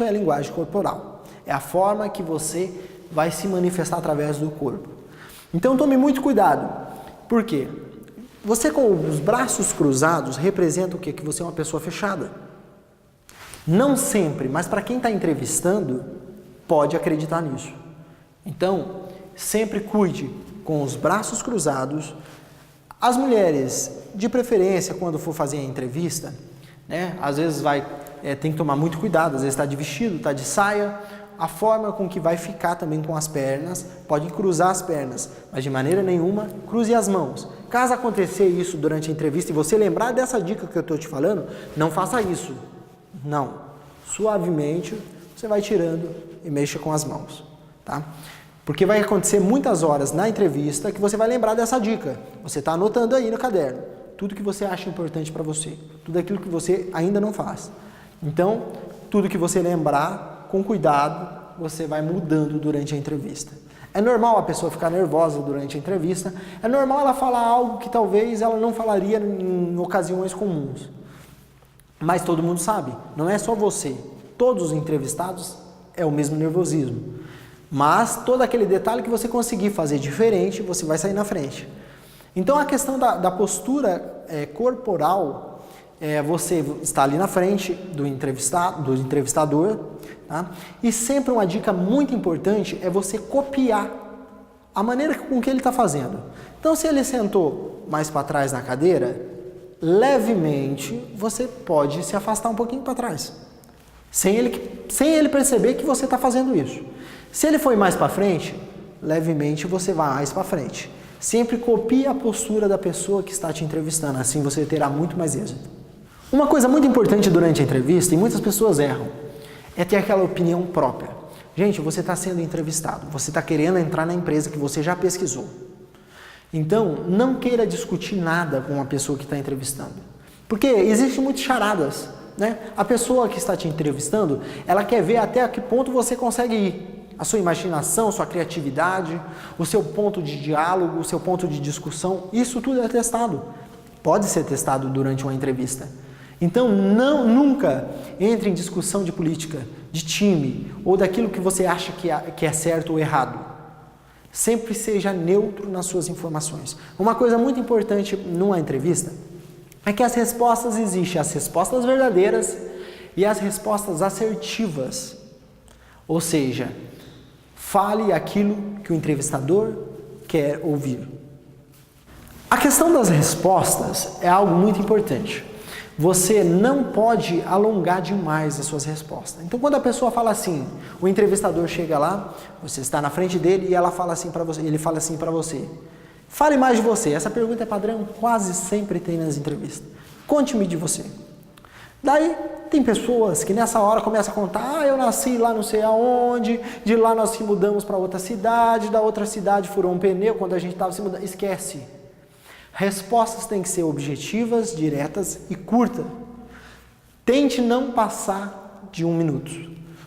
Isso é a linguagem corporal. É a forma que você vai se manifestar através do corpo. Então tome muito cuidado. Por quê? Você com os braços cruzados representa o quê? Que você é uma pessoa fechada. Não sempre, mas para quem está entrevistando, pode acreditar nisso. Então, sempre cuide com os braços cruzados. As mulheres, de preferência, quando for fazer a entrevista, né, às vezes tem que tomar muito cuidado, às vezes está de vestido, está de saia, a forma com que vai ficar também com as pernas, pode cruzar as pernas, mas de maneira nenhuma cruze as mãos. Caso acontecer isso durante a entrevista e você lembrar dessa dica que eu estou te falando, não faça isso. Não. Suavemente, você vai tirando e mexa com as mãos, tá? Porque vai acontecer muitas horas na entrevista que você vai lembrar dessa dica. Você está anotando aí no caderno tudo que você acha importante para você, tudo aquilo que você ainda não faz. Então, tudo que você lembrar, com cuidado, você vai mudando durante a entrevista. É normal a pessoa ficar nervosa durante a entrevista, é normal ela falar algo que talvez ela não falaria em ocasiões comuns. Mas todo mundo sabe, não é só você. Todos os entrevistados é o mesmo nervosismo. Mas todo aquele detalhe que você conseguir fazer diferente, você vai sair na frente. Então a questão da postura corporal, você está ali na frente do entrevistador, tá? E sempre uma dica muito importante é você copiar a maneira com que ele está fazendo. Então se ele sentou mais para trás na cadeira, levemente você pode se afastar um pouquinho para trás, sem ele perceber que você está fazendo isso. Se ele foi mais para frente, levemente você vai mais para frente. Sempre copie a postura da pessoa que está te entrevistando, assim você terá muito mais êxito. Uma coisa muito importante durante a entrevista, e muitas pessoas erram, é ter aquela opinião própria. Gente, você está sendo entrevistado, você está querendo entrar na empresa que você já pesquisou. Então, não queira discutir nada com uma pessoa que está entrevistando. Porque existem muitas charadas, né? A pessoa que está te entrevistando, ela quer ver até a que ponto você consegue ir. A sua imaginação, sua criatividade, o seu ponto de diálogo, o seu ponto de discussão, isso tudo é testado. Pode ser testado durante uma entrevista. Então, nunca entre em discussão de política, de time, ou daquilo que você acha que é certo ou errado. Sempre seja neutro nas suas informações. Uma coisa muito importante numa entrevista é que as respostas existem, as respostas verdadeiras e as respostas assertivas. Ou seja, fale aquilo que o entrevistador quer ouvir. A questão das respostas é algo muito importante. Você não pode alongar demais as suas respostas. Então, quando a pessoa fala assim, o entrevistador chega lá, você está na frente dele e ele fala assim para você. Fale mais de você. Essa pergunta é padrão, quase sempre tem nas entrevistas. Conte-me de você. Daí, tem pessoas que nessa hora começam a contar, eu nasci lá não sei aonde, de lá nós se mudamos para outra cidade, da outra cidade furou um pneu quando a gente estava se mudando. Esquece. Respostas têm que ser objetivas, diretas e curtas. Tente não passar de 1 minuto.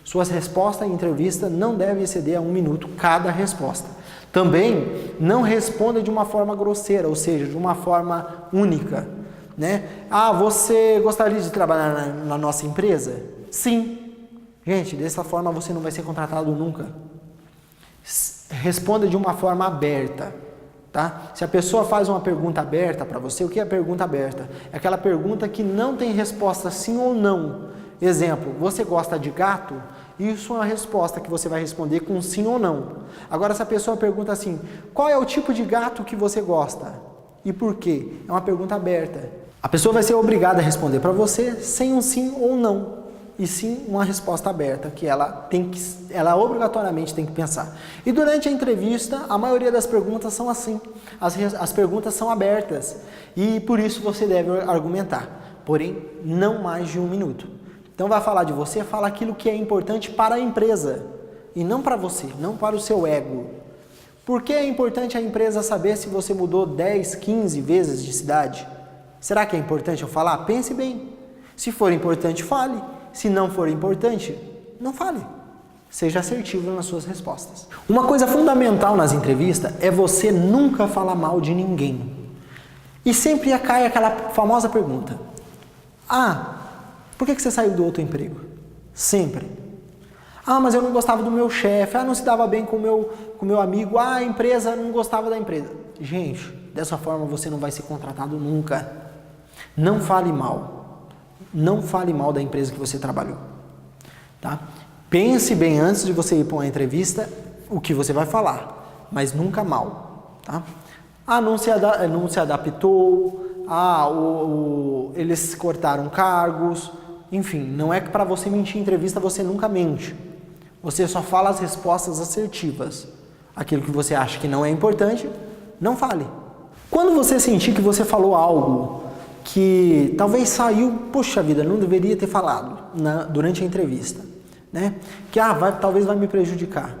Suas respostas em entrevista não devem exceder a 1 minuto cada resposta. Também não responda de uma forma grosseira, ou seja, de uma forma única. Né? Ah, você gostaria de trabalhar na nossa empresa? Sim. Gente, dessa forma você não vai ser contratado nunca. Responda de uma forma aberta. Tá? Se a pessoa faz uma pergunta aberta para você, o que é pergunta aberta? É aquela pergunta que não tem resposta sim ou não. Exemplo, você gosta de gato? Isso é uma resposta que você vai responder com sim ou não. Agora, se a pessoa pergunta assim, qual é o tipo de gato que você gosta? E por quê? É uma pergunta aberta. A pessoa vai ser obrigada a responder para você sem um sim ou não. E sim uma resposta aberta, que ela obrigatoriamente tem que pensar. E durante a entrevista, a maioria das perguntas são assim. As perguntas são abertas. E por isso você deve argumentar. Porém, não mais de 1 minuto. Então vai falar de você, fala aquilo que é importante para a empresa. E não para você, não para o seu ego. Por que é importante a empresa saber se você mudou 10, 15 vezes de cidade? Será que é importante eu falar? Pense bem. Se for importante, fale. Se não for importante, não fale. Seja assertivo nas suas respostas. Uma coisa fundamental nas entrevistas é você nunca falar mal de ninguém. E sempre cai aquela famosa pergunta. Ah, por que você saiu do outro emprego? Sempre. Ah, mas eu não gostava do meu chefe. Ah, não se dava bem com o meu amigo. Ah, a empresa não gostava da empresa. Gente, dessa forma você não vai ser contratado nunca. Não fale mal. Não fale mal da empresa que você trabalhou. Tá? Pense bem antes de você ir para uma entrevista o que você vai falar, mas nunca mal. Tá? Ah, não se adaptou. Ah, eles cortaram cargos. Enfim, não é que para você mentir em entrevista você nunca mente. Você só fala as respostas assertivas. Aquilo que você acha que não é importante, não fale. Quando você sentir que você falou algo que talvez saiu, poxa vida, não deveria ter falado durante a entrevista, né? Que talvez vai me prejudicar.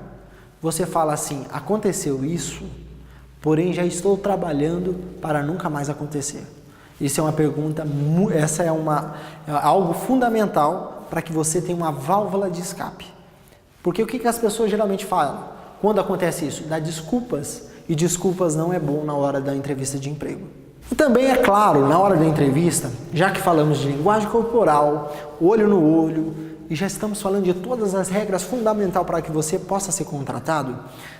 Você fala assim: aconteceu isso, porém já estou trabalhando para nunca mais acontecer. Isso é uma pergunta, essa é algo fundamental para que você tenha uma válvula de escape. Porque o que as pessoas geralmente falam quando acontece isso? Dá desculpas, e desculpas não é bom na hora da entrevista de emprego. E também é claro, na hora da entrevista, já que falamos de linguagem corporal, olho no olho, e já estamos falando de todas as regras fundamentais para que você possa ser contratado,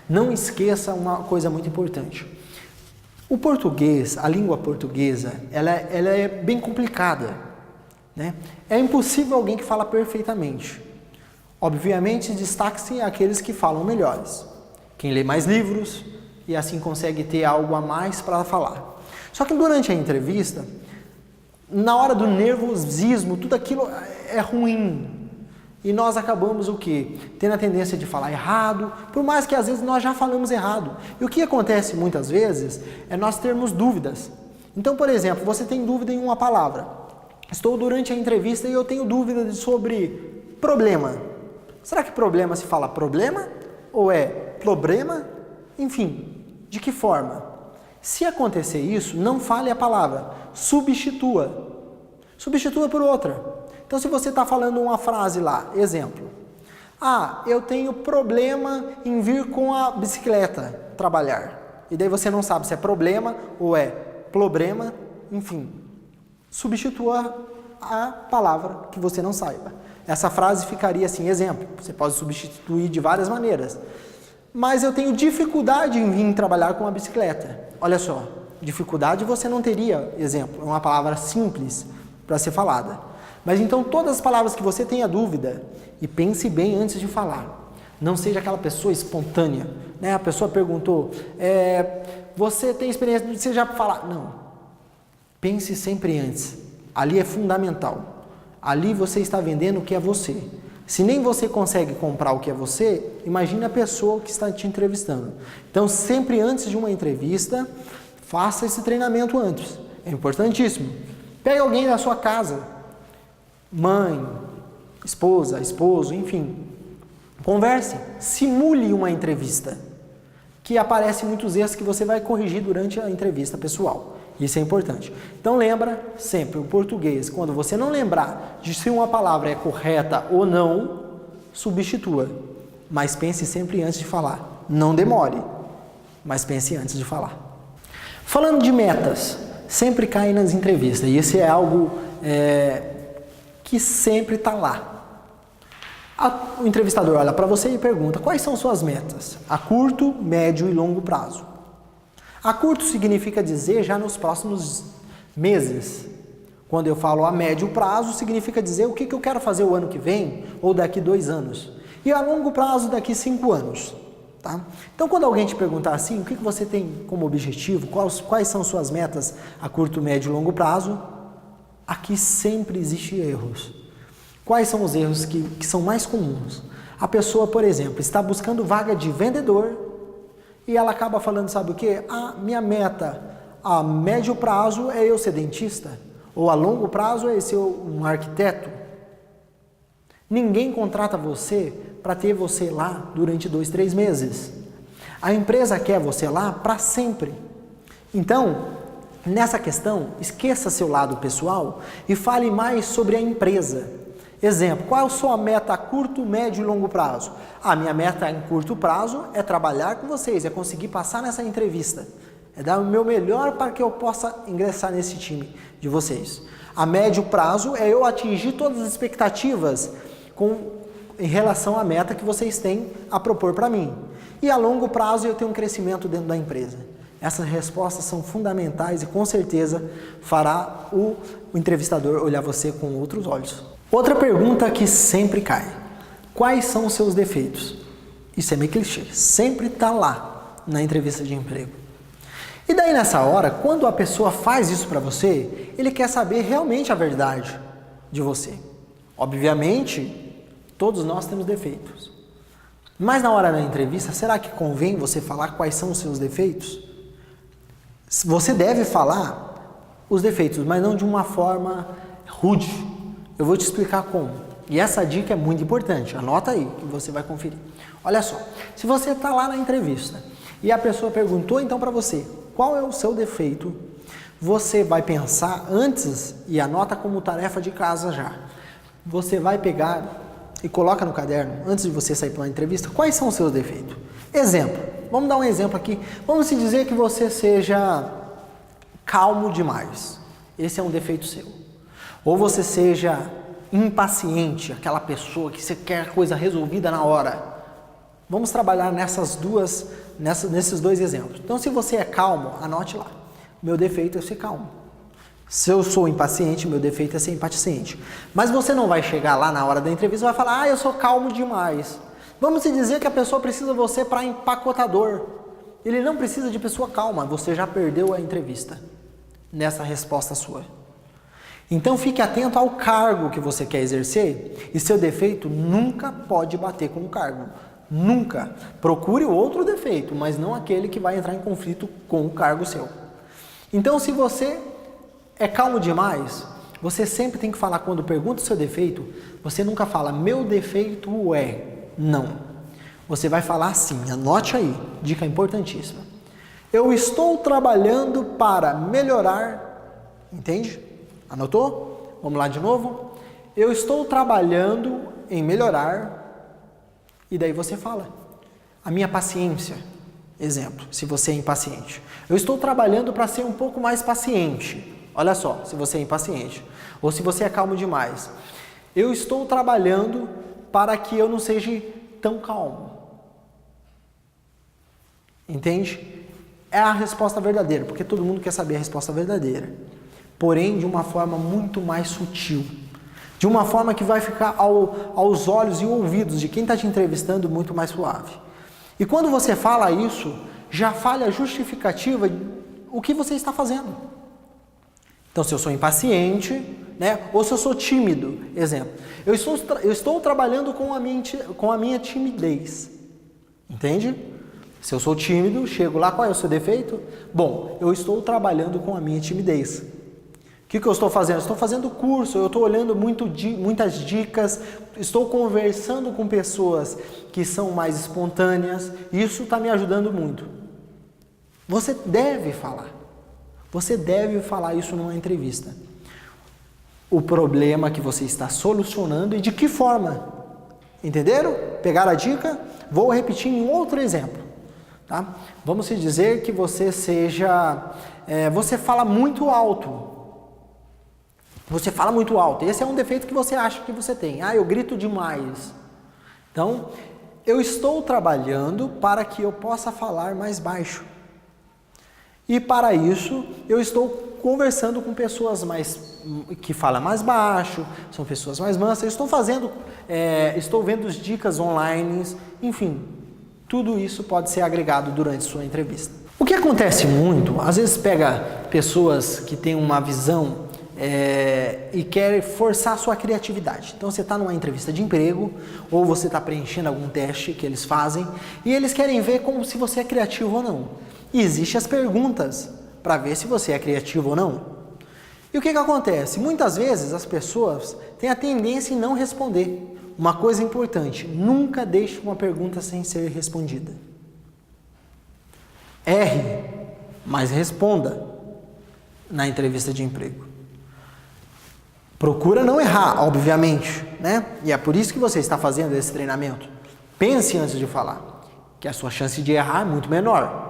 não esqueça uma coisa muito importante. O português, a língua portuguesa, ela é bem complicada, né? É impossível alguém que fala perfeitamente. Obviamente, destaque-se aqueles que falam melhores. Quem lê mais livros e assim consegue ter algo a mais para falar. Só que durante a entrevista, na hora do nervosismo, tudo aquilo é ruim. E nós acabamos o quê? Tendo a tendência de falar errado, por mais que às vezes nós já falamos errado. E o que acontece muitas vezes é nós termos dúvidas. Então, por exemplo, você tem dúvida em uma palavra. Estou durante a entrevista e eu tenho dúvida sobre problema. Será que problema se fala problema? Ou é problema? Enfim, de que forma? Se acontecer isso, não fale a palavra, substitua. Substitua por outra. Então, se você está falando uma frase lá, exemplo. Ah, eu tenho problema em vir com a bicicleta trabalhar. E daí você não sabe se é problema ou é problema, enfim. Substitua a palavra que você não saiba. Essa frase ficaria assim, exemplo. Você pode substituir de várias maneiras. Mas eu tenho dificuldade em vir trabalhar com a bicicleta. Olha só, dificuldade você não teria, exemplo. É uma palavra simples para ser falada. Mas então todas as palavras que você tenha dúvida, e pense bem antes de falar. Não seja aquela pessoa espontânea, né? A pessoa perguntou, você tem experiência, você já falar? Não. Pense sempre antes. Ali é fundamental. Ali você está vendendo o que é você. Se nem você consegue comprar o que é você, imagine a pessoa que está te entrevistando. Então, sempre antes de uma entrevista, faça esse treinamento antes. É importantíssimo. Pegue alguém da sua casa, mãe, esposa, esposo, enfim. Converse, simule uma entrevista, que aparece muitos erros que você vai corrigir durante a entrevista pessoal. Isso é importante. Então lembra sempre, o português, quando você não lembrar de se uma palavra é correta ou não, substitua. Mas pense sempre antes de falar. Não demore, mas pense antes de falar. Falando de metas, sempre cai nas entrevistas. E esse é algo que sempre está lá. O entrevistador olha para você e pergunta: quais são suas metas? A curto, médio e longo prazo. A curto significa dizer já nos próximos meses. Quando eu falo a médio prazo, significa dizer o que eu quero fazer o ano que vem ou daqui 2 anos. E a longo prazo, daqui 5 anos. Tá? Então, quando alguém te perguntar assim, o que você tem como objetivo, quais são suas metas a curto, médio e longo prazo, aqui sempre existem erros. Quais são os erros que são mais comuns? A pessoa, por exemplo, está buscando vaga de vendedor e ela acaba falando, sabe o quê? A minha meta a médio prazo é eu ser dentista, ou a longo prazo é ser um arquiteto. Ninguém contrata você para ter você lá durante 2, 3 meses. A empresa quer você lá para sempre. Então, nessa questão, esqueça seu lado pessoal e fale mais sobre a empresa. Exemplo, qual é a sua meta a curto, médio e longo prazo? A minha meta em curto prazo é trabalhar com vocês, é conseguir passar nessa entrevista, é dar o meu melhor para que eu possa ingressar nesse time de vocês. A médio prazo é eu atingir todas as expectativas com em relação à meta que vocês têm a propor para mim. E a longo prazo eu tenho um crescimento dentro da empresa. Essas respostas são fundamentais e com certeza fará o entrevistador olhar você com outros olhos. Outra pergunta que sempre cai: quais são os seus defeitos? Isso é meio clichê, sempre está lá na entrevista de emprego. E daí nessa hora, quando a pessoa faz isso para você, ele quer saber realmente a verdade de você. Obviamente, todos nós temos defeitos. Mas na hora da entrevista, será que convém você falar quais são os seus defeitos? Você deve falar os defeitos, mas não de uma forma rude. Eu vou te explicar como. E essa dica é muito importante, anota aí que você vai conferir. Olha só, se você está lá na entrevista e a pessoa perguntou então para você qual é o seu defeito, você vai pensar antes e anota como tarefa de casa já. Você vai pegar e coloca no caderno, antes de você sair para uma entrevista, quais são os seus defeitos. Exemplo, vamos dar um exemplo aqui. Vamos se dizer que você seja calmo demais. Esse é um defeito seu. Ou você seja impaciente, aquela pessoa que você quer a coisa resolvida na hora. Vamos trabalhar nesses dois exemplos. Então, se você é calmo, anote lá. Meu defeito é ser calmo. Se eu sou impaciente, meu defeito é ser impaciente. Mas você não vai chegar lá na hora da entrevista e vai falar, eu sou calmo demais. Vamos se dizer que a pessoa precisa de você para empacotador. Ele não precisa de pessoa calma, você já perdeu a entrevista nessa resposta sua. Então fique atento ao cargo que você quer exercer e seu defeito nunca pode bater com o cargo. Nunca. Procure outro defeito, mas não aquele que vai entrar em conflito com o cargo seu. Então, se você é calmo demais, você sempre tem que falar, quando pergunta o seu defeito, você nunca fala, meu defeito é. Não. Você vai falar assim, anote aí, dica importantíssima. Eu estou trabalhando para melhorar, entende? Anotou? Vamos lá de novo. Eu estou trabalhando em melhorar. E daí você fala, a minha paciência, exemplo, se você é impaciente. Eu estou trabalhando para ser um pouco mais paciente. Olha só, se você é impaciente. Ou se você é calmo demais. Eu estou trabalhando para que eu não seja tão calmo. Entende? É a resposta verdadeira, porque todo mundo quer saber a resposta verdadeira. Porém, de uma forma muito mais sutil. De uma forma que vai ficar aos olhos e ouvidos de quem está te entrevistando muito mais suave. E quando você fala isso, já fale a justificativa o que você está fazendo. Então, se eu sou impaciente, né, ou se eu sou tímido, exemplo. Eu estou trabalhando com a minha timidez. Entende? Se eu sou tímido, chego lá, qual é o seu defeito? Bom, eu estou trabalhando com a minha timidez. O que eu estou fazendo? Estou fazendo curso, eu estou olhando muitas dicas, estou conversando com pessoas que são mais espontâneas, e isso está me ajudando muito. Você deve falar isso numa entrevista. O problema que você está solucionando e de que forma. Entenderam? Pegaram a dica? Vou repetir em outro exemplo. Tá? Vamos se dizer que você você fala muito alto. Você fala muito alto. Esse é um defeito que você acha que você tem. Eu grito demais. Então, eu estou trabalhando para que eu possa falar mais baixo. E para isso, eu estou conversando com pessoas que falam mais baixo, são pessoas mais mansas. Estou vendo as dicas online, enfim, tudo isso pode ser agregado durante sua entrevista. O que acontece muito, às vezes pega pessoas que têm uma visão e quer forçar a sua criatividade. Então você está numa entrevista de emprego ou você está preenchendo algum teste que eles fazem e eles querem ver como se você é criativo ou não. E existem as perguntas para ver se você é criativo ou não. E o que acontece? Muitas vezes as pessoas têm a tendência em não responder. Uma coisa importante, nunca deixe uma pergunta sem ser respondida. Erre, mas responda na entrevista de emprego. Procura não errar, obviamente, né? E é por isso que você está fazendo esse treinamento. Pense antes de falar, que a sua chance de errar é muito menor.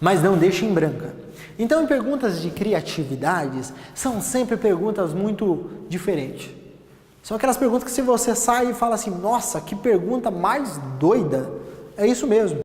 Mas não deixe em branca. Então, em perguntas de criatividades, são sempre perguntas muito diferentes. São aquelas perguntas que se você sai e fala assim, nossa, que pergunta mais doida, é isso mesmo.